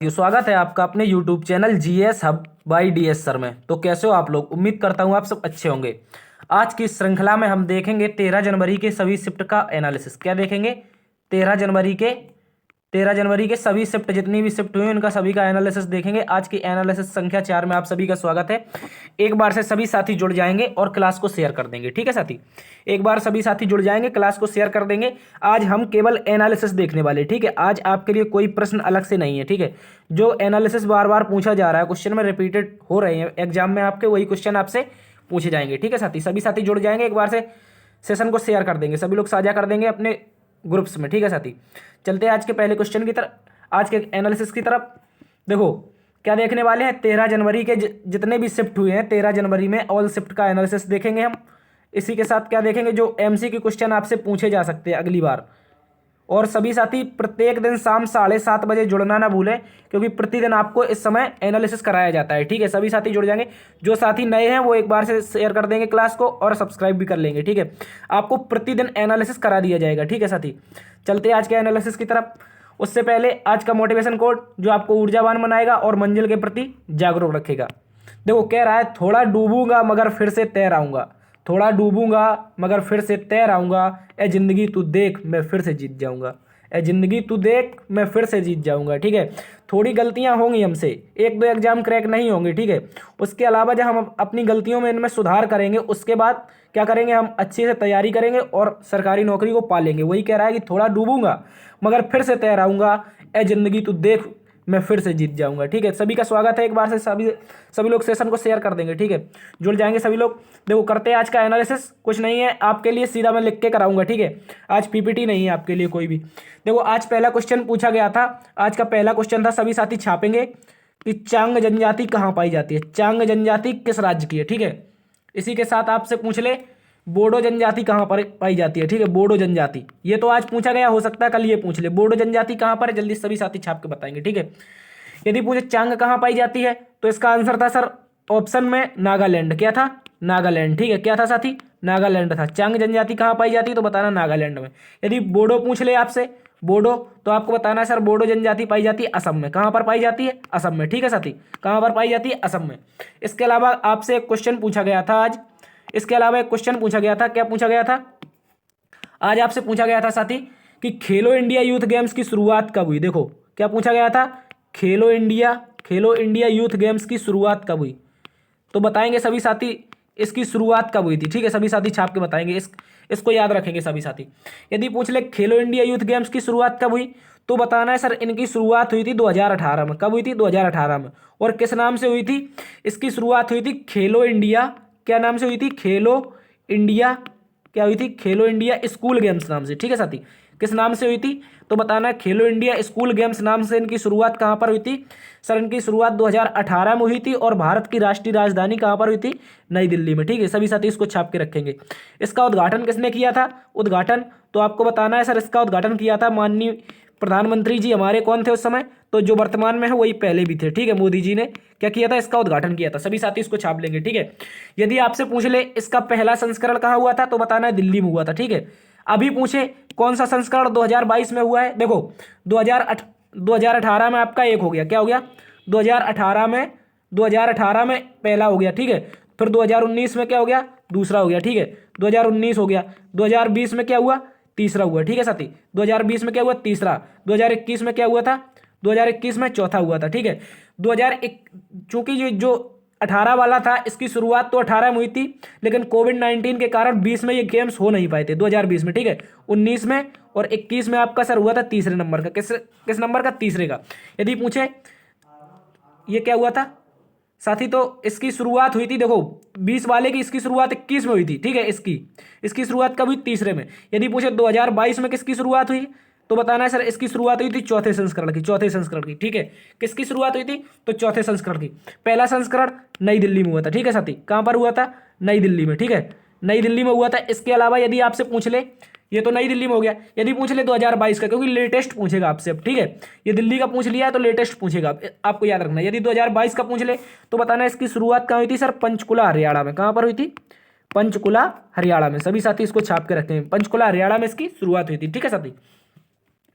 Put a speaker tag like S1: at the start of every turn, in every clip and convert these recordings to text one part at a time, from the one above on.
S1: स्वागत है आपका अपने YouTube channel GS hub by DS sir में। तो कैसे हो आप लोग? उम्मीद करता हूँ आप सब अच्छे होंगे। आज की इस श्रृंखला में हम देखेंगे 13 जनवरी के सभी शिफ्ट का एनालिसिस। क्या देखेंगे? 13 जनवरी के 13 जनवरी के सभी शिफ्ट, जितनी भी शिफ्ट हुई उनका सभी का एनालिसिस देखेंगे। आज की एनालिसिस संख्या 4 में आप सभी का स्वागत है। एक बार से सभी साथी जुड़ जाएंगे और क्लास को शेयर कर देंगे। ठीक है साथी, एक बार सभी साथी जुड़ जाएंगे, क्लास को शेयर कर देंगे। आज हम केवल एनालिसिस देखने वाले। ठीक है, आज आपके लिए कोई प्रश्न अलग से नहीं है। ठीक है, जो एनालिसिस बार बार पूछा जा रहा है, क्वेश्चन में रिपीटेड हो रहे हैं एग्जाम में आपके, वही क्वेश्चन आपसे पूछे जाएंगे। ठीक है साथी, सभी साथी जुड़ जाएंगे, एक बार से सेशन को शेयर कर देंगे, सभी लोग साझा कर देंगे अपने ग्रुप्स में। ठीक है साथी, चलते हैं आज के पहले क्वेश्चन की तरफ, आज के एनालिसिस की तरफ। देखो क्या देखने वाले हैं, 13 जनवरी के जितने भी शिफ्ट हुए हैं 13 जनवरी में ऑल शिफ्ट का एनालिसिस देखेंगे हम। इसी के साथ क्या देखेंगे, जो एमसीक्यू क्वेश्चन आपसे पूछे जा सकते हैं अगली बार। और सभी साथी प्रत्येक दिन शाम 7:30 बजे जुड़ना ना भूलें, क्योंकि प्रतिदिन आपको इस समय एनालिसिस कराया जाता है। ठीक है, सभी साथी जुड़ जाएंगे। जो साथी नए हैं वो एक बार से शेयर कर देंगे क्लास को और सब्सक्राइब भी कर लेंगे। ठीक है, आपको प्रतिदिन एनालिसिस करा दिया जाएगा। ठीक है साथी, चलते हैं आज के एनालिसिस की तरफ। उससे पहले आज का मोटिवेशन कोड जो आपको ऊर्जावान बनाएगा और मंजिल के प्रति जागरूक रखेगा। देखो कह रहा है, थोड़ा डूबूंगा मगर फिर से तैर आऊंगा, थोड़ा डूबूंगा मगर फिर से तैर आऊंगा, ए जिंदगी तू देख मैं फिर से जीत जाऊंगा, ए जिंदगी तू देख मैं फिर से जीत जाऊंगा। ठीक है, थोड़ी गलतियां होंगी हमसे, एक दो एग्जाम क्रैक नहीं होंगे। ठीक है, उसके अलावा जब हम अपनी गलतियों में इनमें सुधार करेंगे, उसके बाद क्या करेंगे, हम अच्छे से तैयारी करेंगे और सरकारी नौकरी को पालेंगे। वही कह रहा है कि थोड़ा डूबूंगा मगर फिर से तैर आऊंगा, ए जिंदगी तू देख मैं फिर से जीत जाऊंगा। ठीक है, सभी का स्वागत है, एक बार से सभी सभी लोग सेशन को शेयर कर देंगे। ठीक है, जुड़ जाएंगे सभी लोग। देखो करते हैं आज का एनालिसिस। कुछ नहीं है आपके लिए, सीधा मैं लिख के कराऊंगा। ठीक है, आज पीपीटी नहीं है आपके लिए कोई भी। देखो आज पहला क्वेश्चन पूछा गया था, आज का पहला क्वेश्चन था, सभी साथी छापेंगे कि चांग जनजाति कहाँ पाई जाती है, चांग जनजाति किस राज्य की है। ठीक है, इसी के साथ आपसे पूछ ले बोडो जनजाति कहाँ पर पाई जाती है। ठीक है, बोडो जनजाति, ये तो आज पूछा गया, हो सकता है कल ये पूछ ले बोडो जनजाति कहाँ पर है, जल्दी सभी साथी छाप के बताएंगे। ठीक है, यदि पूछे चांग कहाँ पाई जाती है तो इसका आंसर था सर ऑप्शन में नागालैंड। क्या था? नागालैंड। ठीक है, क्या था साथी? नागालैंड था। चांग जनजाति कहाँ पाई जाती है तो बताना नागालैंड में। यदि बोडो पूछ ले आपसे, बोडो, तो आपको बताना है सर बोडो जनजाति पाई जाती है असम में। कहाँ पर पाई जाती है? असम में। ठीक है साथी, कहाँ पर पाई जाती है? असम में। इसके अलावा आपसे एक क्वेश्चन पूछा गया था आज, इसके अलावा एक क्वेश्चन पूछा गया था। क्या पूछा गया था? आज आपसे पूछा गया था साथी कि खेलो इंडिया यूथ गेम्स की शुरुआत कब हुई। देखो क्या पूछा गया था, खेलो इंडिया यूथ गेम्स की शुरुआत कब हुई, तो बताएंगे सभी साथी इसकी शुरुआत कब हुई थी। ठीक है, सभी साथी छाप के बताएंगे, इसको याद रखेंगे सभी साथी। यदि पूछ ले खेलो इंडिया यूथ गेम्स की शुरुआत कब हुई तो बताना है सर इनकी शुरुआत हुई थी 2018 में। कब हुई थी? 2018 में। और किस नाम से हुई थी? इसकी शुरुआत हुई थी खेलो इंडिया, क्या नाम से हुई थी? खेलो इंडिया, क्या हुई थी? खेलो इंडिया स्कूल गेम्स नाम से। ठीक है साथी, किस नाम से हुई थी तो बताना है खेलो इंडिया स्कूल गेम्स नाम से इनकी शुरुआत कहाँ पर हुई थी सर? इनकी शुरुआत 2018 में हुई थी और भारत की राष्ट्रीय राजधानी कहाँ पर हुई थी? नई दिल्ली में। ठीक है, सभी साथी इसको छाप के रखेंगे। इसका उद्घाटन किसने किया था? उद्घाटन तो आपको बताना है सर, इसका उद्घाटन किया था माननीय प्रधानमंत्री जी हमारे, कौन थे उस समय? तो जो वर्तमान में है वही पहले भी थे। ठीक है, मोदी जी ने क्या किया था? इसका उद्घाटन किया था। सभी साथी इसको छाप लेंगे। ठीक है, यदि आपसे पूछ ले इसका पहला संस्करण कहाँ हुआ था तो बताना है दिल्ली में हुआ था। ठीक है, अभी पूछे कौन सा संस्करण 2022 में हुआ है, देखो 2018 में आपका एक हो गया, क्या हो गया? 2018 में पहला हो गया। ठीक है, फिर 2019 में क्या हो गया? दूसरा हो गया। ठीक है, 2019 हो गया। 2020 में क्या हुआ? तीसरा हुआ। ठीक है साथी, 2020 में क्या हुआ? तीसरा। 2021 में क्या हुआ था? 2021 में चौथा हुआ था। ठीक है, 2001, चूंकि जो 18 वाला था इसकी शुरुआत तो 18 में हुई थी, लेकिन कोविड-19 के कारण 20 में ये गेम्स हो नहीं पाए थे 2020 में। ठीक है, 19 में और 21 में आपका सर हुआ था तीसरे नंबर का। किस नंबर का? तीसरे का। यदि पूछे ये क्या हुआ था साथी, तो इसकी शुरुआत हुई थी, देखो 20 वाले की इसकी शुरुआत 21 में हुई थी। ठीक है, इसकी शुरुआत कब हुई? तीसरे में। यदि पूछे 2022 में किसकी शुरुआत हुई तो बताना है सर इसकी शुरुआत हुई थी चौथे संस्करण की। ठीक है, किसकी शुरुआत हुई थी? तो चौथे संस्करण की। पहला संस्करण नई दिल्ली में हुआ था। ठीक है साथी, कहां पर हुआ था? नई दिल्ली में। ठीक है, नई दिल्ली में हुआ था। इसके अलावा यदि आपसे पूछ ले, ये तो नई दिल्ली में हो गया, यदि पूछ ले 2022 का, क्योंकि लेटेस्ट पूछेगा आपसे अब। ठीक है, ये दिल्ली का पूछ लिया है तो लेटेस्ट पूछेगा, आपको याद रखना। यदि 2022 का पूछ ले तो बताना इसकी शुरुआत कहाँ हुई थी सर? पंचकुला हरियाणा में। कहां पर हुई थी? पंचकुला हरियाणा में। सभी साथी इसको छाप के रखते हैं, पंचकुला हरियाणा में इसकी शुरुआत हुई थी। ठीक है साथी,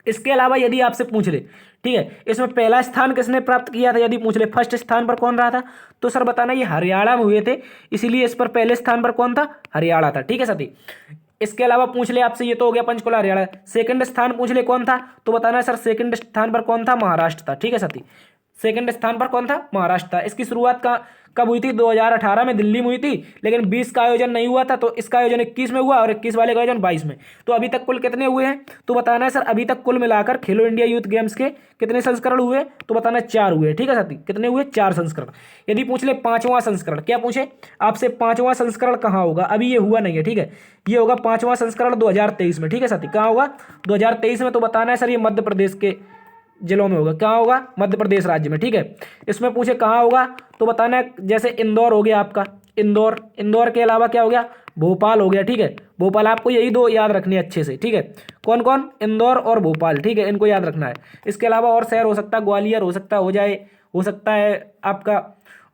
S1: इसके अलावा यदि आपसे पूछ ले, ठीक है, इसमें पहला स्थान किसने प्राप्त किया था, यदि पूछ ले फर्स्ट स्थान पर कौन रहा था, तो सर बताना ये हरियाणा में हुए थे, इसीलिए इस पर पहले स्थान पर कौन था, हरियाणा था। ठीक है साथी। इसके अलावा पूछ ले आपसे, ये तो हो गया पंचकुला हरियाणा। सेकंड स्थान पूछ ले कौन था, तो बताना है सर सेकंड स्थान पर कौन था, महाराष्ट्र था। ठीक है साथी, सेकंड स्थान पर कौन था, महाराष्ट्र था। इसकी शुरुआत का कब हुई थी, 2018 में दिल्ली में हुई थी, लेकिन 20 का आयोजन नहीं हुआ था, तो इसका आयोजन 21 में हुआ और 21 वाले का आयोजन 22 में। तो अभी तक कुल कितने हुए हैं, तो बताना है सर अभी तक कुल मिलाकर खेलो इंडिया यूथ गेम्स के कितने संस्करण हुए, तो बताना है 4 हुए। ठीक है साथी, कितने हुए, 4 संस्करण। यदि पूछ ले 5वां संस्करण, क्या पूछे आपसे, 5वां संस्करण कहाँ होगा, अभी ये हुआ नहीं है। ठीक है, ये होगा 5वां संस्करण 2023 में। ठीक है साथी, कहाँ होगा, 2023 में। तो बताना है सर ये मध्य प्रदेश के जिलों में होगा। कहाँ होगा, मध्य प्रदेश राज्य में। ठीक है, इसमें पूछे कहाँ होगा, तो बताना है जैसे इंदौर हो गया आपका, इंदौर, इंदौर के अलावा क्या हो गया, भोपाल हो गया। ठीक है, भोपाल, आपको यही 2 याद रखने अच्छे से। ठीक है, कौन कौन, इंदौर और भोपाल। ठीक है, इनको याद रखना है। इसके अलावा और शहर हो सकता है, ग्वालियर हो सकता है, हो सकता है आपका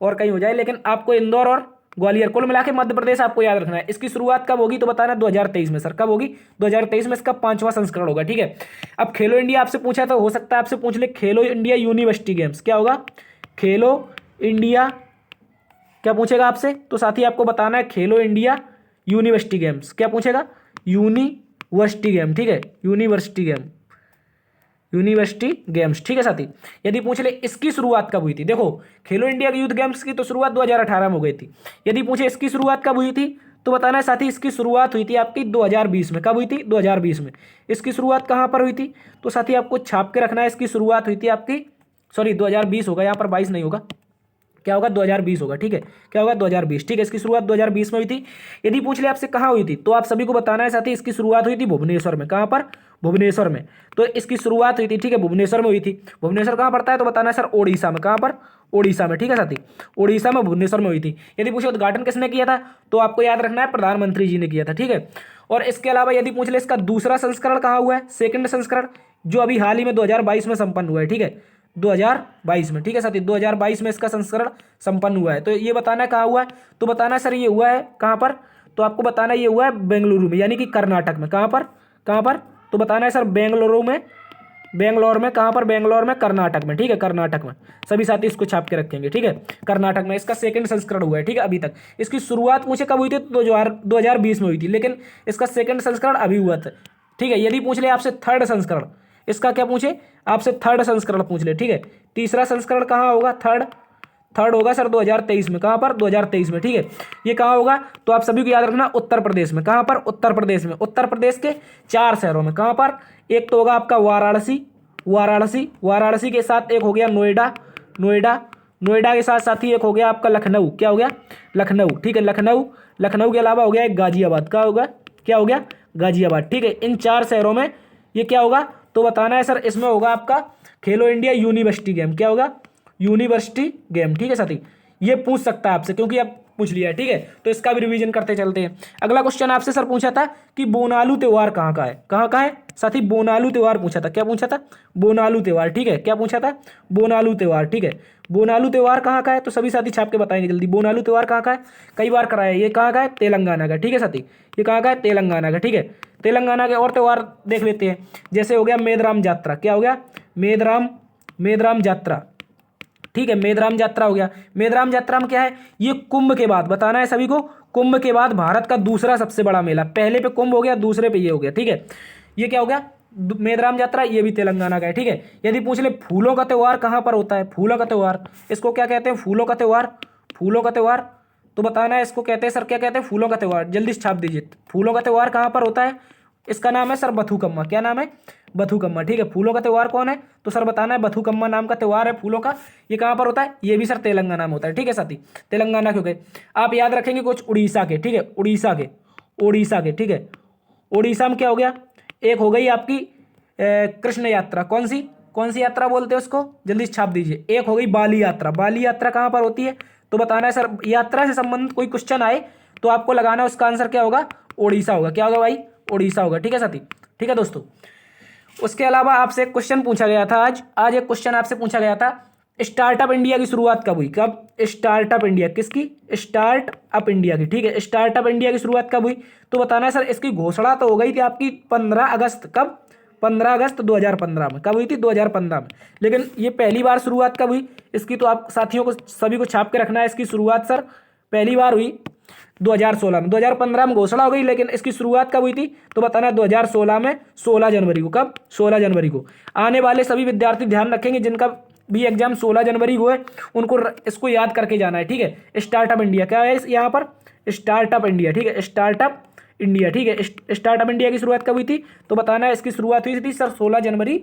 S1: और कहीं हो जाए, लेकिन आपको इंदौर और ग्वालियर, कुल मिला के मध्य प्रदेश आपको याद रखना है। इसकी शुरुआत कब होगी, तो बताना 2023 में। सर कब होगी, 2023 में इसका 5वां संस्करण होगा। ठीक है, अब खेलो इंडिया आपसे पूछा तो हो सकता है आपसे पूछ ले खेलो इंडिया यूनिवर्सिटी गेम्स, क्या होगा, खेलो इंडिया, क्या पूछेगा आपसे, तो साथी आपको बताना है खेलो इंडिया यूनिवर्सिटी गेम्स, क्या पूछेगा, यूनिवर्सिटी गेम। ठीक है, यूनिवर्सिटी गेम, यूनिवर्सिटी गेम्स। ठीक है साथी, यदि पूछ ले इसकी शुरुआत कब हुई थी, देखो खेलो इंडिया यूथ गेम्स की तो शुरुआत 2018 में हो गई थी। यदि पूछे इसकी शुरुआत कब हुई थी, तो बताना है साथी इसकी शुरुआत हुई थी आपकी 2020 में। कब हुई थी, 2020 में। इसकी शुरुआत कहाँ पर हुई थी, तो साथी आपको छाप के रखना है, इसकी शुरुआत हुई थी आपकी, सॉरी 2020 होगा, यहाँ पर 22 नहीं होगा, क्या होगा, 2020 होगा। ठीक है, क्या होगा, 2020। ठीक है, इसकी शुरुआत 2020 में हुई थी। यदि पूछ ले आपसे कहाँ हुई थी, तो आप सभी को बताना है साथी इसकी शुरुआत हुई थी भुवनेश्वर में। कहाँ पर, भुवनेश्वर में। तो इसकी शुरुआत हुई थी, ठीक है, भुवनेश्वर में हुई थी। भुवनेश्वर कहाँ पड़ता है, तो बताना है सर ओडिशा में। कहाँ पर, ओडिशा में। ठीक है साथी, ओडिशा में, भुवनेश्वर में हुई थी। यदि पूछे उद्घाटन किसने किया था, तो आपको याद रखना है प्रधानमंत्री जी ने किया था। ठीक है, और इसके अलावा यदि पूछ ले इसका दूसरा संस्करण कहाँ हुआ है, सेकंड संस्करण, जो अभी हाल ही में 2022 में संपन्न हुआ है। ठीक है, 2022 में। ठीक है साथी, 2022 में इसका संस्करण संपन्न हुआ है। तो ये बताना है कहाँ हुआ है, तो बताना है सर ये हुआ है कहाँ पर, तो आपको बताना है ये हुआ है बेंगलुरु में, यानी कि कर्नाटक में। कहाँ पर, कहाँ पर, तो बताना है सर बेंगलुरु में, बेंगलोर में। कहाँ पर, बेंगलोर में, कर्नाटक में। ठीक है, कर्नाटक में। सभी साथी इसको छाप के रखेंगे। ठीक है, कर्नाटक में इसका सेकंड संस्करण हुआ है। ठीक है, अभी तक इसकी शुरुआत मुझे कब हुई थी, तो 2020 में हुई थी, लेकिन इसका सेकंड संस्करण अभी हुआ था। ठीक है, यदि पूछ ले आपसे थर्ड संस्करण, इसका क्या पूछे आपसे, थर्ड संस्करण पूछ ले। ठीक है, तीसरा संस्करण कहाँ होगा, थर्ड, थर्ड होगा सर 2023 में। कहाँ पर, 2023 में। ठीक है, ये कहाँ होगा, तो आप सभी को याद रखना उत्तर प्रदेश में। कहाँ पर, उत्तर प्रदेश में। उत्तर प्रदेश के 4 शहरों में। कहाँ पर, एक तो होगा आपका वाराणसी, वाराणसी, वाराणसी के साथ एक हो गया नोएडा, नोएडा, नोएडा के साथ साथ ही एक हो गया आपका लखनऊ। क्या हो गया, लखनऊ। ठीक है, लखनऊ, लखनऊ के अलावा हो गया एक गाजियाबाद। क्या होगा, क्या हो गया, गाजियाबाद। ठीक है, इन 4 शहरों में ये क्या होगा, तो बताना है सर इसमें होगा आपका खेलो इंडिया यूनिवर्सिटी गेम। क्या होगा, यूनिवर्सिटी गेम। ठीक है साथी, ये पूछ सकता है आपसे, क्योंकि अब पूछ लिया है। ठीक है, तो इसका भी रिवीजन करते चलते हैं। अगला क्वेश्चन आपसे सर पूछा था कि बोनालू त्योहार कहाँ का है, कहाँ का है साथी, बोनालू त्योहार पूछा था। क्या पूछा था, बोनालू त्योहार। ठीक है, क्या पूछा था, बोनालू त्योहार। ठीक है, बोनालू त्योहार कहाँ का है, तो सभी साथी छाप के बताएंगे जल्दी। बोनालू त्योहार कहाँ का है, कई बार कराया है, ये कहाँ का है, तेलंगाना का। ठीक है साथी, ये कहाँ का है, तेलंगाना का। ठीक है, तेलंगाना के और त्यौहार देख लेते हैं, जैसे हो गया मेदराम यात्रा। क्या हो गया, मेदराम, मेदराम यात्रा। ठीक है, मेदराम यात्रा हो गया। मेदराम यात्रा में क्या है, ये कुंभ के बाद, बताना है सभी को, कुंभ के बाद भारत का दूसरा सबसे बड़ा मेला। पहले पे कुंभ हो गया, दूसरे पे ये हो गया। ठीक है, ये क्या हो गया, मेदराम यात्रा, ये भी तेलंगाना का है। ठीक है, यदि पूछ ले फूलों का त्यौहार कहाँ पर होता है, फूलों का त्यौहार, इसको क्या कहते हैं, फूलों का त्यौहार, फूलों का त्यौहार, तो बताना है इसको कहते हैं सर, क्या कहते हैं, फूलों का त्यौहार। जल्दी से छाप दीजिए, फूलों का त्यौहार कहाँ पर होता है, इसका नाम है सर बथुकम्मा। क्या नाम है, बथुकम्मा। ठीक है, फूलों का त्यौहार कौन है, तो सर बताना है बथुकम्मा नाम का त्यौहार है फूलों का। ये कहाँ पर होता है, ये भी सर तेलंगाना में होता है। ठीक है साथी, तेलंगाना के हो गए। आप याद रखेंगे कुछ उड़ीसा के। ठीक है, उड़ीसा के, उड़ीसा के। ठीक है, उड़ीसा में क्या हो गया, एक हो गई आपकी कृष्ण यात्रा। कौन सी, कौन सी यात्रा बोलते हैं उसको, जल्दी से छाप दीजिए। एक हो गई बाली यात्रा। बाली यात्रा कहाँ पर होती है, तो बताना है सर, यात्रा से संबंधित कोई क्वेश्चन आए तो आपको लगाना है, उसका आंसर क्या होगा, उड़ीसा होगा। क्या होगा भाई, उड़ीसा होगा। ठीक है साथी, ठीक है दोस्तों। उसके अलावा आपसे एक क्वेश्चन पूछा गया था आज एक क्वेश्चन आपसे पूछा गया था, स्टार्टअप इंडिया की शुरुआत कब हुई, कब, स्टार्टअप इंडिया, किसकी, स्टार्टअप इंडिया की। ठीक है, स्टार्टअप इंडिया की शुरुआत कब हुई, तो बताना है सर इसकी घोषणा तो हो गई थी आपकी 15 अगस्त, कब, 15 अगस्त 2015 में। कब हुई थी? 2015 में। लेकिन ये पहली बार शुरुआत कब हुई इसकी, तो आप साथियों को सभी को छाप के रखना है। इसकी शुरुआत सर पहली बार हुई 2016 में। 2015 में घोषणा हो गई, लेकिन इसकी शुरुआत कब हुई थी तो बताना 2016 में 16 जनवरी को। कब? 16 जनवरी को। आने वाले सभी विद्यार्थी ध्यान रखेंगे जिनका भी एग्जाम 16 जनवरी को है, उनको इसको याद करके जाना है, ठीक है। स्टार्टअप इंडिया क्या है यहाँ पर? स्टार्टअप इंडिया, ठीक है। स्टार्टअप इंडिया, ठीक है। स्टार्टअप इंडिया की शुरुआत कब हुई थी तो बताना है। इसकी शुरुआत हुई थी सर 16 जनवरी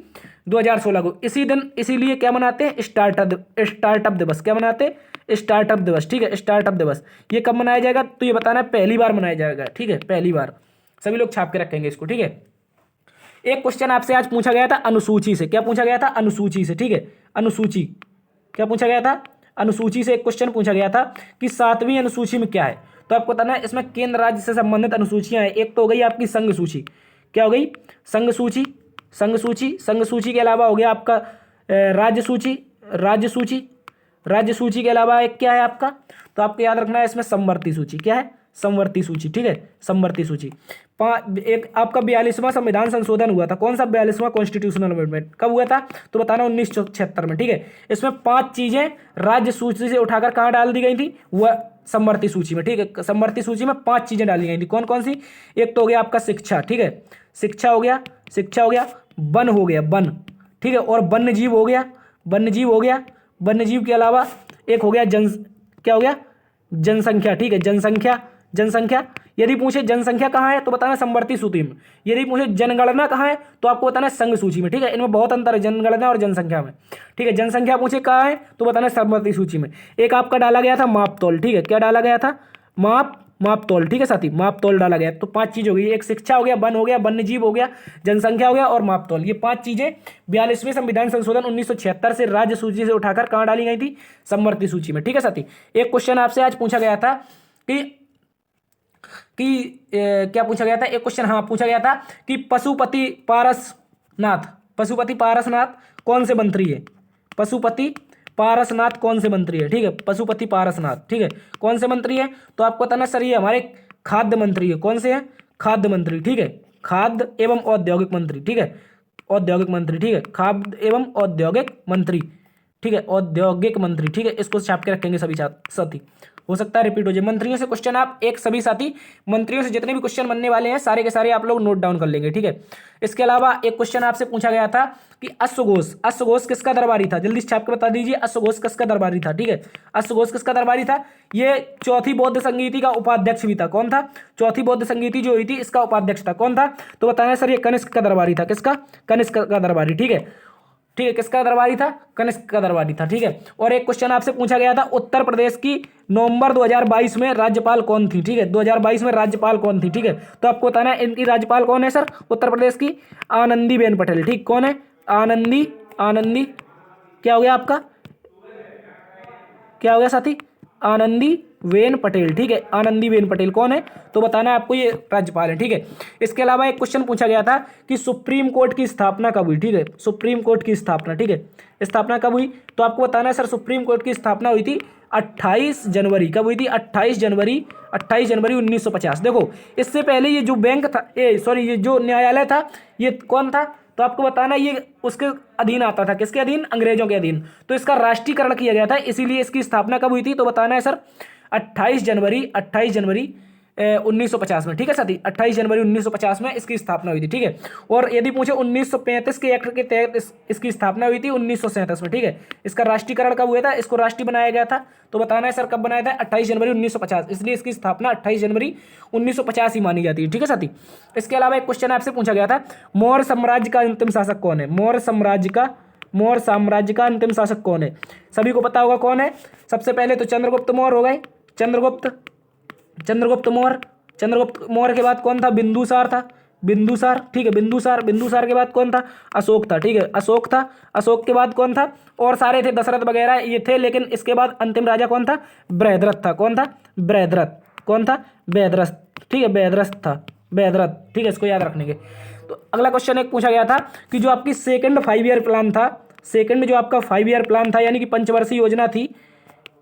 S1: 2016 को। इसी दिन, इसीलिए क्या मनाते हैं? स्टार्टअप दिवस। क्या मनाते हैं? स्टार्टअप दिवस, ठीक है। स्टार्टअप दिवस ये कब मनाया जाएगा तो ये बताना है पहली बार मनाया जाएगा, ठीक है। पहली बार। सभी लोग छाप के रखेंगे इसको, ठीक है। एक क्वेश्चन आपसे आज पूछा गया था अनुसूची से। क्या पूछा गया था? अनुसूची से, ठीक है। अनुसूची क्या पूछा गया था? अनुसूची से एक क्वेश्चन पूछा गया था कि 7वीं अनुसूची में क्या है। तो आपको बताना है इसमें केंद्र राज्य से संबंधित अनुसूचियां हैं। एक तो हो गई आपकी संघ सूची। क्या हो गई? संघ सूची। संघ सूची, संघ सूची के अलावा हो गया आपका राज्य सूची। राज्य सूची, राज्य सूची के अलावा एक क्या है आपका, तो आपको याद रखना है इसमें समवर्ती सूची। क्या है? समवर्ती सूची, ठीक है। समवर्ती सूची। एक आपका 42वां संविधान संशोधन हुआ था। कौन सा? 42वां कॉन्स्टिट्यूशनल अमेंडमेंट। कब हुआ था तो बताना 1976 में, ठीक है। इसमें 5 चीजें राज्य सूची से उठाकर कहाँ डाल दी गई थी? वह समवर्ती सूची में, ठीक है। समवर्ती सूची में 5 चीजें डाली गई थी। कौन कौन सी? एक तो हो गया आपका शिक्षा, ठीक है। शिक्षा हो गया, शिक्षा हो गया। वन हो गया, वन, ठीक है। और वन्य जीव हो गया, वन्य जीव हो गया। वन्य जीव के अलावा एक हो गया क्या हो गया? जनसंख्या, ठीक है। जनसंख्या, जनसंख्या। यदि पूछे जनसंख्या कहाँ है तो बताना समवर्ती सूची में। यदि पूछे जनगणना कहाँ है तो आपको बताना है संघ सूची में, ठीक है। इनमें बहुत अंतर है जनगणना और जनसंख्या में, ठीक है। जनसंख्या पूछे कहाँ है तो बताना समवर्ती सूची में। एक आपका डाला गया था मापतौल, ठीक है। क्या डाला गया था? मापतौल, ठीक है साथी। मापतौल डाला गया। तो 5 चीज हो गई। एक शिक्षा हो गया, वन हो गया, वन्य जीव हो गया, जनसंख्या हो गया और मापतौल। ये 5 चीजें 42वें संविधान संशोधन 1976 से राज्य सूची से उठाकर कहाँ डाली गई थी? समवर्ती सूची में, ठीक है साथी। एक क्वेश्चन आपसे आज पूछा गया था क्या पूछा गया था? एक क्वेश्चन हाँ पूछा गया था कि पशुपति पारसनाथ कौन से मंत्री है? पशुपति पारसनाथ कौन से मंत्री है? ठीक है। पशुपति पारसनाथ, ठीक है। कौन से मंत्री है तो आपको बताना सर ये हमारे खाद्य मंत्री है। कौन से हैं? खाद्य मंत्री, ठीक है। खाद्य एवं औद्योगिक मंत्री, ठीक है। औद्योगिक मंत्री, ठीक है। खाद्य एवं औद्योगिक मंत्री, ठीक है। औद्योगिक मंत्री, ठीक है। इसको छाप के रखेंगे सभी साथी। हो सकता है रिपीट हो जाए। मंत्रियों से क्वेश्चन आप एक सभी साथी मंत्रियों से जितने भी क्वेश्चन बनने वाले हैं सारे के सारे आप लोग नोट डाउन कर लेंगे, ठीक है। इसके अलावा एक क्वेश्चन आपसे पूछा गया था कि अश्वघोष किसका दरबारी था? जल्दी छाप के बता दीजिए अश्वघोष किसका दरबारी था, ठीक है। अश्वघोष किसका दरबारी था? ये चौथी बौद्ध संगीति का उपाध्यक्ष भी था। कौन था? चौथी बौद्ध संगीति जो हुई थी इसका उपाध्यक्ष था। कौन था तो बताना सर ये कनिष्क का दरबारी था। किसका? कनिष्क का दरबारी, ठीक है। ठीक है। किसका दरबारी था? कनिष्क का दरबारी था, ठीक है। और एक क्वेश्चन आपसे पूछा गया था उत्तर प्रदेश की नवंबर 2022 में राज्यपाल कौन थी? ठीक है। 2022 में राज्यपाल कौन थी? ठीक है। तो आपको बताना है इनकी राज्यपाल कौन है सर उत्तर प्रदेश की? आनंदीबेन पटेल, ठीक। कौन है? आनंदी क्या हो गया आपका? क्या हो गया साथी? आनंदीबेन पटेल, ठीक है। आनंदीबेन पटेल कौन है तो बताना है आपको ये राज्यपाल है, ठीक है। इसके अलावा एक क्वेश्चन पूछा गया था कि सुप्रीम कोर्ट की स्थापना कब हुई? ठीक है। सुप्रीम कोर्ट की स्थापना, ठीक है। स्थापना कब हुई तो आपको बताना है सर सुप्रीम कोर्ट की स्थापना हुई थी 28 जनवरी। कब हुई थी? 28 जनवरी 1950। देखो इससे पहले ये जो बैंक था ये जो न्यायालय था ये कौन था तो आपको बताना ये उसके अधीन आता था। किसके अधीन? अंग्रेजों के अधीन। तो इसका राष्ट्रीयकरण किया गया था, इसीलिए इसकी स्थापना कब हुई थी तो बताना है सर 28 जनवरी 1950 में, ठीक है साथी। 28 जनवरी 1950 में इसकी स्थापना हुई थी, ठीक है। और यदि पूछे 1935 के एक्ट के तहत इसकी स्थापना हुई थी 1937 में, ठीक है। इसका राष्ट्रीयकरण कब हुआ था? इसको राष्ट्रीय बनाया गया था तो बताना है सर कब बनाया था? 28 जनवरी 1950। इसलिए इसकी स्थापना 28 जनवरी 1950 ही मानी जाती है, ठीक है साथी। इसके अलावा एक क्वेश्चन आपसे पूछा गया था मौर्य साम्राज्य का अंतिम शासक कौन है? मौर्य साम्राज्य का अंतिम शासक कौन है? सभी को पता होगा कौन है। सबसे पहले तो चंद्रगुप्त मौर्य हो गए। चंद्रगुप्त मौर्य के बाद कौन था? बिंदुसार था। बिंदुसार, ठीक है। बिंदुसार के बाद कौन था? अशोक था, ठीक है। अशोक था। अशोक के बाद कौन था? और सारे थे, दशरथ वगैरह ये थे, लेकिन इसके बाद अंतिम राजा कौन था? बृहद्रथ था। कौन था? बृहद्रथ। कौन था? बृहद्रथ, ठीक है। बृहद्रथ था, बृहद्रथ, ठीक है। इसको याद रखने के। तो अगला क्वेश्चन एक पूछा गया था कि जो आपकी सेकंड 5 ईयर प्लान था, सेकंड जो आपका 5 ईयर प्लान था यानी कि पंचवर्षीय योजना थी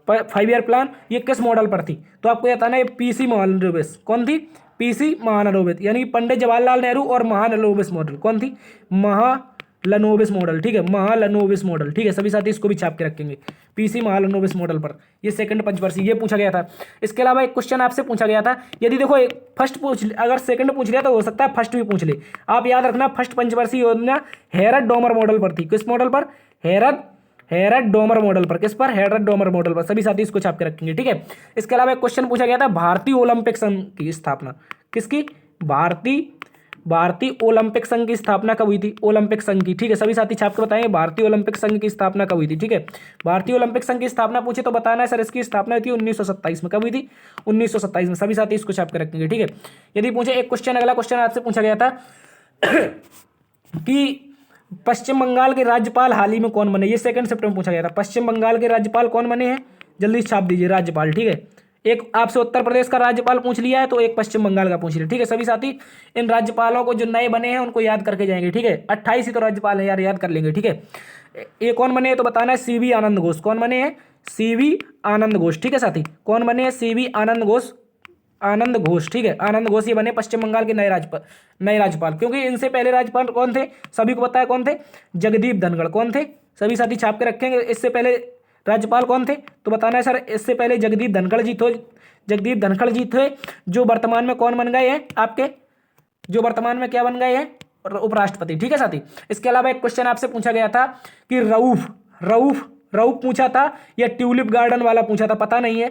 S1: 5 ईयर प्लान, ये किस मॉडल पर थी तो आपको बताना है पीसी मॉडल बेस। कौन थी? पीसी महालनोबिस, यानी पंडित जवाहरलाल नेहरू और महालनोबिस मॉडल। कौन थी? महालनोबिस मॉडल, ठीक है, महालनोबिस मॉडल, ठीक है। सभी साथी इसको भी छाप के रखेंगे, पीसी महालनोबिस मॉडल पर। ये सेकंड पंचवर्षीय ये पूछा गया था। इसके अलावा एक क्वेश्चन आपसे पूछा गया था, यदि देखो एक फर्स्ट पूछ, अगर सेकंड पूछ लिया तो हो सकता है फर्स्ट भी पूछ ले। आप याद रखना, फर्स्ट पंचवर्षीय योजना हेरल्ड डोमर मॉडल पर थी। किस मॉडल पर? हेरल्ड डोमर मॉडल पर। किस पर? हेरल्ड डोमर मॉडल पर। सभी साथी इसको छाप के रखेंगे, ठीक है। इसके अलावा एक क्वेश्चन पूछा गया था, भारतीय ओलंपिक संघ की स्थापना किसकी? भारतीय ओलंपिक संघ की स्थापना कब हुई थी? ओलंपिक संघ की, ठीक है। सभी साथी छाप के बताएंगे भारतीय ओलंपिक संघ की स्थापना कब हुई थी, ठीक है। भारतीय ओलंपिक संघ की स्थापना पूछे तो बताना है सर, इसकी स्थापना हुई थी 1927 में। कब हुई थी? 1927 में। सभी साथी इसको छाप के रखेंगे, ठीक है। यदि पूछे एक क्वेश्चन, अगला क्वेश्चन आपसे पूछा गया था कि पश्चिम बंगाल के राज्यपाल हाल ही में कौन बने? ये सेकंड शिफ्ट में पूछा गया था। पश्चिम बंगाल के राज्यपाल कौन बने हैं? जल्दी छाप दीजिए, राज्यपाल, ठीक है। एक आपसे उत्तर प्रदेश का राज्यपाल पूछ लिया है, तो एक पश्चिम बंगाल का पूछ लिया, ठीक है। सभी साथी इन राज्यपालों को जो नए बने हैं उनको याद करके जाएंगे, ठीक है। 28 ही तो राज्यपाल है यार, याद कर लेंगे, ठीक है। ये कौन बने हैं तो बताना है, सीवी आनंद घोष। कौन बने हैं? सीवी आनंद घोष, ठीक है साथी। कौन बने हैं? सीवी आनंद घोष, ठीक है। आनंद घोष ये बने पश्चिम बंगाल के नए राज्यपाल। क्योंकि इनसे पहले राज्यपाल कौन थे? सभी को पता है कौन थे? जगदीप धनखड़। कौन थे? सभी साथी छाप के रखेंगे। इससे पहले राज्यपाल कौन थे तो बताना है सर, इससे पहले जगदीप धनखड़ जी थे, जो वर्तमान में कौन बन गए हैं आपके? जो वर्तमान में क्या बन गए हैं? उपराष्ट्रपति, ठीक है साथी। इसके अलावा एक क्वेश्चन आपसे पूछा गया था कि रऊफ पूछा था या ट्यूलिप गार्डन वाला पूछा था, पता नहीं है।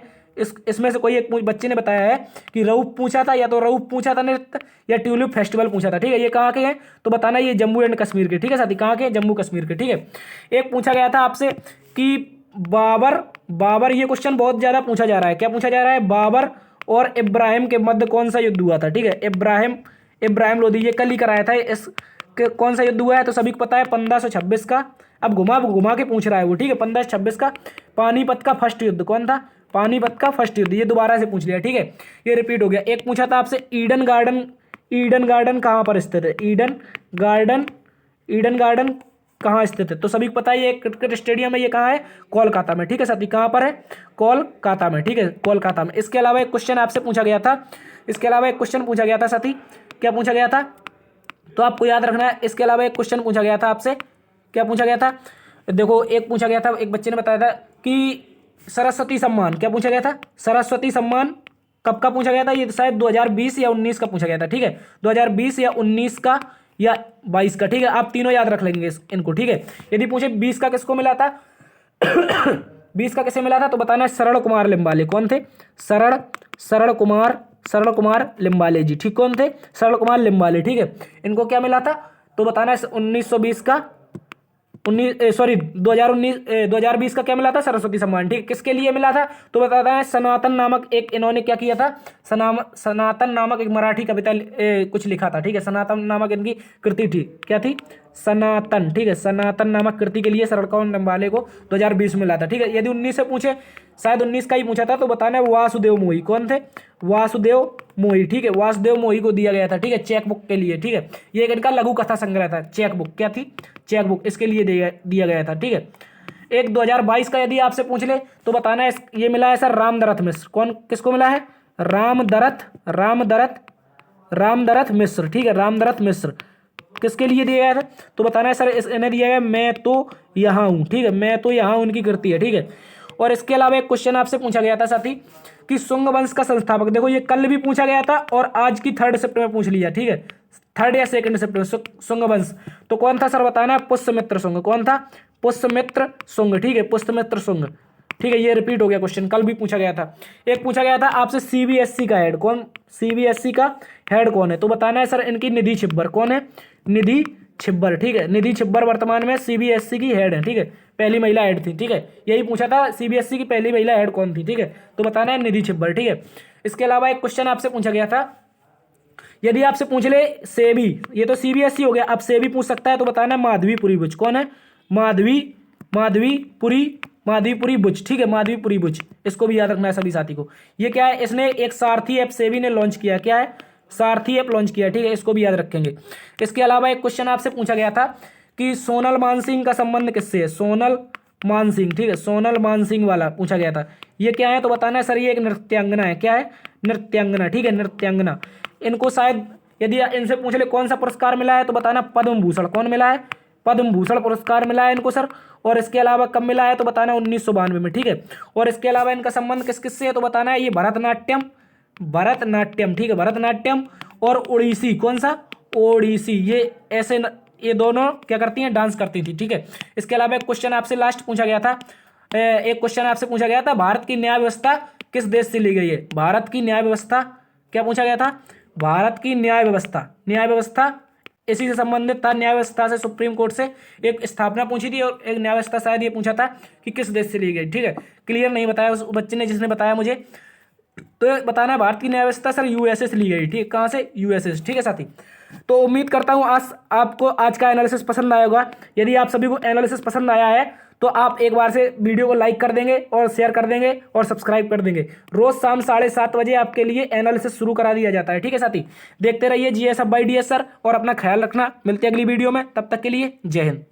S1: इसमें से कोई एक बच्चे ने बताया है कि रऊफ पूछा था, या तो रऊफ पूछा था नृत्य, या ट्यूलिप फेस्टिवल पूछा था, ठीक है। ये कहाँ के हैं तो बताना, ये जम्मू एंड कश्मीर के, ठीक है साथी। कहाँ के? जम्मू कश्मीर के, ठीक है। एक पूछा गया था आपसे कि बाबर, ये क्वेश्चन बहुत ज्यादा पूछा जा रहा है। क्या पूछा जा रहा है? बाबर और इब्राहिम के मध्य कौन सा युद्ध हुआ था, ठीक है। इब्राहिम लोदी, ये कल ही कराया था। इस कौन सा युद्ध हुआ है तो सभी को पता है, 1526 का। अब घुमा के पूछ रहा है वो, ठीक है। 1526 का पानीपत का फर्स्ट युद्ध। कौन था? पानीपत का फर्स्ट युद्ध। ये दोबारा से पूछ लिया, ठीक है, ये रिपीट हो गया। एक पूछा था आपसे, ईडन गार्डन कहाँ पर स्थित है? ईडन गार्डन कहाँ स्थित है तो सभी को पता है, ये क्रिकेट स्टेडियम है। ये कहाँ है? कोलकाता में, ठीक है साथी। कहाँ पर है? कोलकाता में, ठीक है, कोलकाता में। इसके अलावा एक क्वेश्चन आपसे पूछा गया था, साथी। क्या पूछा गया था तो आपको याद रखना है। इसके अलावा एक क्वेश्चन पूछा गया था आपसे, क्या पूछा गया था? देखो, एक पूछा गया था, एक बच्चे ने बताया था कि सरस्वती सम्मान, क्या पूछा गया था? सरस्वती सम्मान कब का पूछा गया था? ये शायद 2020 या 19 का पूछा गया था, ठीक है। 2020 या 19 का या 22 का, ठीक है। आप तीनों याद रख लेंगे इनको, ठीक है। यदि पूछे 20 का किसको मिला था 20 का किसे मिला था तो बताना है, शरण कुमार लिम्बाले। कौन थे? शरण कुमार लिम्बाले जी, ठीक। कौन थे? शरण कुमार लिम्बाले, ठीक है। इनको क्या मिला था तो बताना है 1920 का 2020 का क्या मिला था? सरस्वती सम्मान, ठीक। किसके लिए मिला था तो बताता है, सनातन नामक एक, इन्होंने क्या किया था? सनातन नामक एक मराठी कविता कुछ लिखा था, ठीक है। सनातन नामक इनकी कृति थी, क्या थी? सनातन, ठीक है। सनातन नामक कृति के लिए शरण कुमार लिम्बाले को 2020 में मिला था, ठीक है। यदि 19 से पूछे, शायद 19 का ही पूछा था तो बताना है वासुदेव मोही। कौन थे? वासुदेव मोही, ठीक है। वासुदेव मोही को दिया गया था, ठीक है, चेक बुक के लिए, ठीक है। ये एक इनका लघु कथा संग्रह था, चेक बुक। क्या थी? चेक बुक, इसके लिए दिया गया था, ठीक है। एक 2022 का यदि आपसे पूछ ले तो बताना है, ये मिला है सर रामदरथ मिश्र। कौन, किसको मिला है? रामदरथ मिश्र, ठीक है। रामदरथ मिश्र किसके लिए दिया गया था तो बताना है सर, इन्हें दिया गया मैं तो यहाँ हूँ, ठीक है। मैं तो यहाँ उनकी कृति है, ठीक है। और इसके अलावा एक क्वेश्चन आपसे पूछा गया था साथी कि शुंग वंश का संस्थापक, देखो ये कल भी पूछा गया था और आज की 3rd शिफ्ट में पूछ लिया, ठीक है। 3rd या 2nd शिफ्ट में शुंग वंश तो कौन था सर बताना है? पुष्यमित्र शुंग। कौन था? पुष्यमित्र शुंग, ठीक है। पुष्यमित्र शुंग, ठीक है। ये रिपीट हो गया क्वेश्चन, कल भी पूछा गया था। एक पूछा गया था आपसे सीबीएसई का हेड कौन? सीबीएसई का हेड कौन है तो बताना है सर, इनकी निधि छिब्बर। कौन है? निधि छिब्बर, ठीक है। निधि छिब्बर वर्तमान में सीबीएसई की हेड है, ठीक है। पहली महिला हेड थी, ठीक है। यही पूछा था, सीबीएसई की पहली महिला हेड कौन थी, ठीक है। तो बताना है निधि छिब्बर, ठीक है। इसके अलावा एक क्वेश्चन आपसे पूछा गया था, यदि आपसे पूछ ले सेबी, ये तो सीबीएसई हो गया, अब सेबी पूछ सकता है तो बताना है माधवीपुरी बुच। कौन है? माधवीपुरी बुच, ठीक है। माधवीपुरी बुच, इसको भी याद रखना है सभी साथी को। ये क्या है? इसने एक सारथी ऐप सेबी ने लॉन्च किया, क्या है? सारथी ऐप लॉन्च किया, ठीक है। इसको भी याद रखेंगे। इसके अलावा एक क्वेश्चन आपसे पूछा गया था कि सोनल मानसिंह का संबंध किससे है? सोनल मानसिंह, ठीक है। सोनल मानसिंह वाला पूछा गया था। ये क्या है तो बताना है सर, ये एक नृत्यांगना है। क्या है? नृत्यांगना, ठीक है। नृत्यांगना इनको शायद यदि इनसे पूछ ले कौन सा पुरस्कार मिला है तो बताना पद्म भूषण। कौन मिला है? पद्म भूषण पुरस्कार मिला है इनको सर। और इसके अलावा कब मिला है तो बताना 1992 में, ठीक है। और इसके अलावा इनका संबंध किस किस से है तो बताना है ये भरतनाट्यम, भरतनाट्यम, ठीक है, भरतनाट्यम और ओडिसी, कौन सा? ओडिसी, ये ऐसे ये दोनों क्या करती हैं? डांस करती थी, ठीक है। इसके अलावा एक क्वेश्चन आपसे लास्ट पूछा गया था, एक क्वेश्चन आपसे पूछा गया था, भारत की न्याय व्यवस्था किस देश से ली गई है? भारत की न्याय व्यवस्था क्या पूछा गया था? भारत की न्याय व्यवस्था, न्याय व्यवस्था इसी से संबंधित था। न्याय व्यवस्था से सुप्रीम कोर्ट से एक स्थापना पूछी थी और एक न्याय व्यवस्था शायद ये पूछा था कि किस देश से ली गई, ठीक है। क्लियर नहीं बताया उस बच्चे ने जिसने बताया मुझे, तो बताना है भारत की न्याय व्यवस्था सर यूएसए से ली गई, ठीक है। कहाँ से? यूएसए से, ठीक है साथी। तो उम्मीद करता हूँ आज आपको आज का एनालिसिस पसंद आया होगा। यदि आप सभी को एनालिसिस पसंद आया है तो आप एक बार से वीडियो को लाइक कर देंगे और शेयर कर देंगे और सब्सक्राइब कर देंगे। रोज शाम 7:30 बजे आपके लिए एनालिसिस शुरू करा दिया जाता है, ठीक है साथी। देखते रहिए जीएस अब बाय डीएस सर और अपना ख्याल रखना। मिलते हैं अगली वीडियो में, तब तक के लिए जय हिंद।